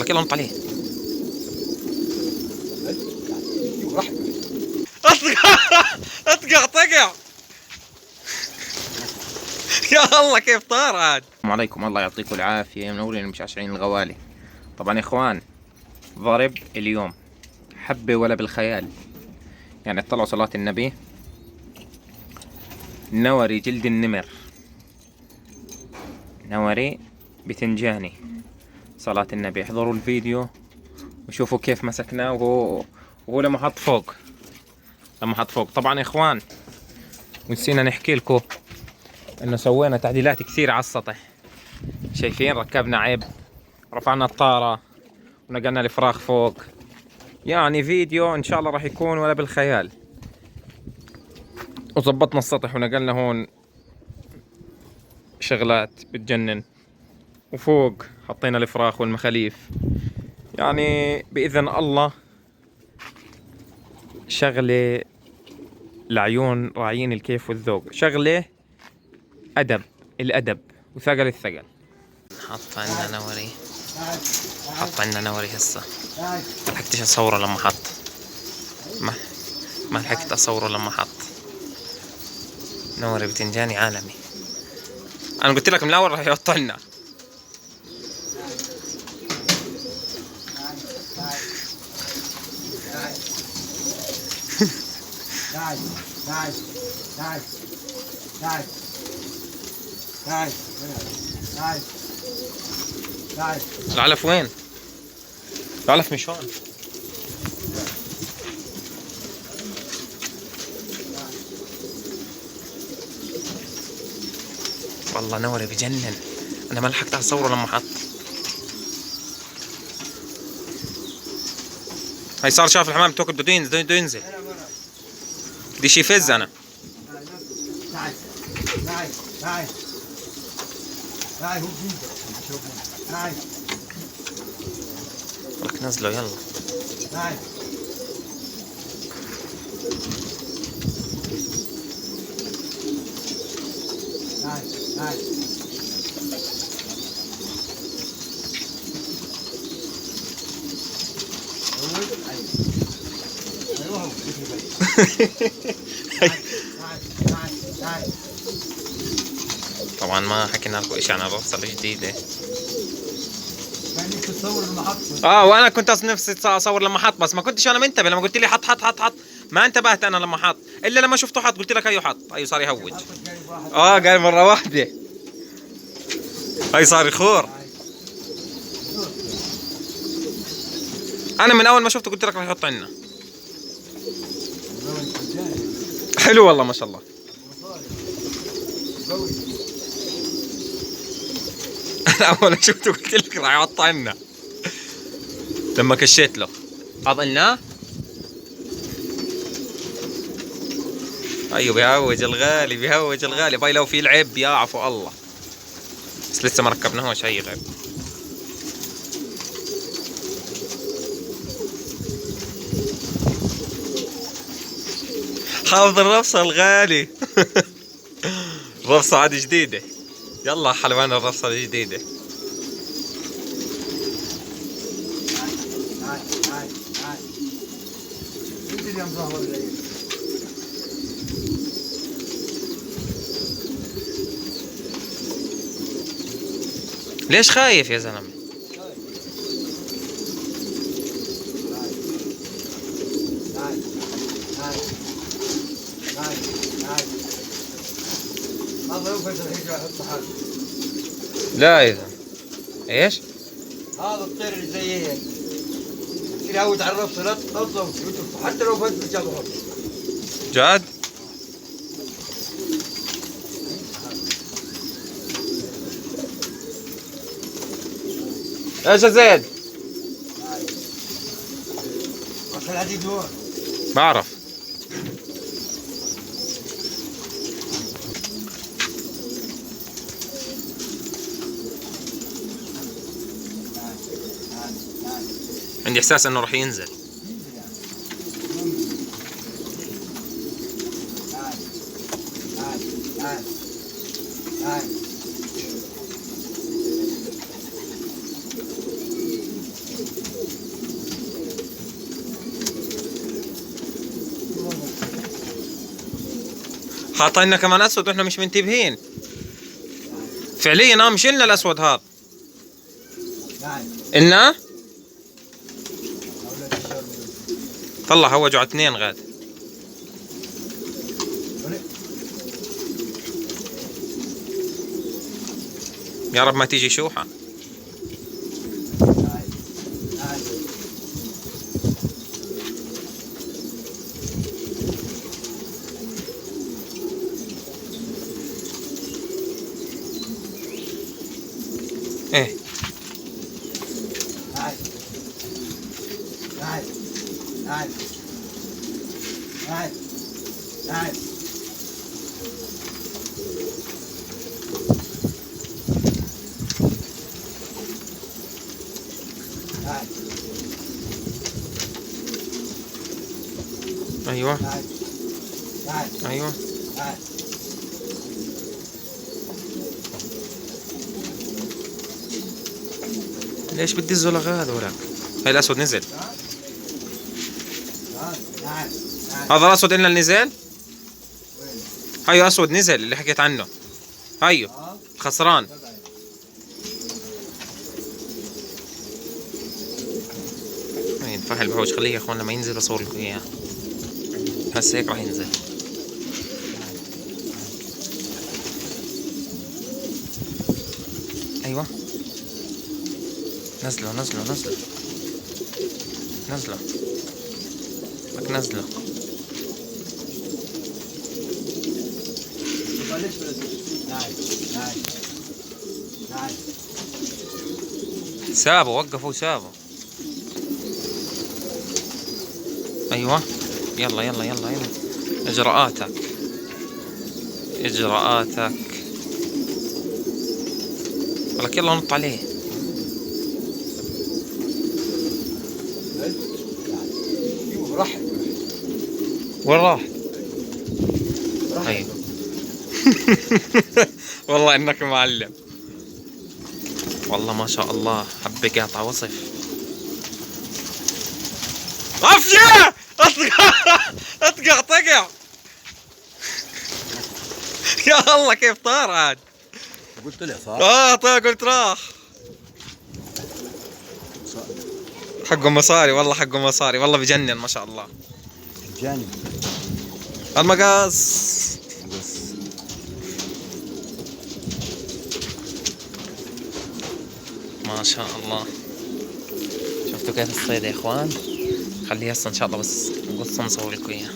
لك يلا نط عليه. اطقع طقع. يا الله كيف طار عاد. السلام عليكم، الله يعطيكم العافية، منورين مشعشعين الغوالي. طبعا يا اخوان، ضرب اليوم حبة ولا بالخيال. يعني اطلعوا صلاة النبي. نوري جلد النمر، نوري بتنجاني، صلاة النبي. احضروا الفيديو وشوفوا كيف مسكناه وهو لما حط فوق. طبعا يا اخوان، ونسينا نحكي لكم انه سوينا تعديلات كثير على السطح. شايفين؟ ركبنا عيب، رفعنا الطارة، ونقلنا الفراخ فوق. يعني فيديو ان شاء الله راح يكون ولا بالخيال. وظبطنا السطح ونقلنا هون شغلات بتجنن، وفوق حطينا الفراخ والمخاليف. يعني بإذن الله شغلة لعيون راعيين الكيف والذوق، شغلة أدب، الأدب وثقل الثقل. حط عنا نوري، حط عنا نوري هسه. ما لحقتش اصوره لما حط، ما لحقت اصوره لما حط. نوري بتنجاني عالمي. انا قلت لك من الاول راح يحط لنا. العلف وين؟ العلف مش هون. والله نوري بجنن، انا ما لحقت اصوره لما حط. هاي صار شاف الحمام توكل بده ينزل. بديش يفز انا. لك نزله يلا. طبعا ما حكينا لكم اشي عن الرصة الجديدة. وانا كنت نفسي اصور لما حط، بس ما كنتش انا منتبه. لما قلت لي حط حط حط حط ما انتبهت انا لما حط، الا لما شفته حط قلت لك ايوه حط. ايوه صار يهوج. قال مرة واحدة. هاي صار يخور. انا من اول ما شفته قلت لك راح يحط عنا. حلو والله ما شاء الله. انا اول ما شفته قلت لك راح يحط عنا لما كشيت له. اظناه ايوه بيهوج الغالي. باي لو في العيب يعفو الله، بس لسه ما ركبناهوش اي العيب. حافظ الرفصة الغالي. الرفصة عاد جديدة. يلا حلوان الرفصة الجديدة. ليش خايف يا زلمة؟ لا يا زلمة. ايش؟ هذا الطير اللي زي هيك يصير يعود على الرفصة، لا تنظم حتى لو فز بجابه. جاد؟ ايش يا زيد؟ اصل الحديد هون. بعرف. عندي احساس انه راح ينزل. حاطيننا كمان اسود واحنا مش منتبهين. فعليا مش إلنا الاسود هذا. نعم. إلنا أولاد الشر. طلع هوجوا على 2 غاد. يا رب ما تيجي شوحة. ايه تعال تعال تعال تعال تعال تعال ايوه تعال تعال ايوه. تعال. ليش بتدزوا لغاد ولك؟ هاي الاسود نزل. تعال تعال. هذا الاسود إلنا اللي نزل. وين؟ هايو اسود نزل اللي حكيت عنه. هايو خسران. ما ينفع البحوش. خليه يا اخوان لما ينزل اصور لكم اياه. هسه هيك راح ينزل. ايوه نزلوا نزلوا نزلوا نزلوا. لك نزلوا. معلش بس. تعال تعال تعال. سابوا وقفوا سابوا. ايوه يلا يلا يلا يلا. اجراءاتك اجراءاتك. ولك يلا نط عليه. راح وين راح؟ راح. ايوه. والله انك معلم. والله ما شاء الله. حبة قاطع وصف. عفية اطقع طقع. يا الله كيف طار عاد. قلت له صح. طار قلت راح. حقه مصاري والله حقه مصاري والله بجنن ما شاء الله. جاني المقص. ما شاء الله. شفتوا كيف الصيد يا اخوان؟ خليه هسه ان شاء الله بس نقص نصور لكم اياه.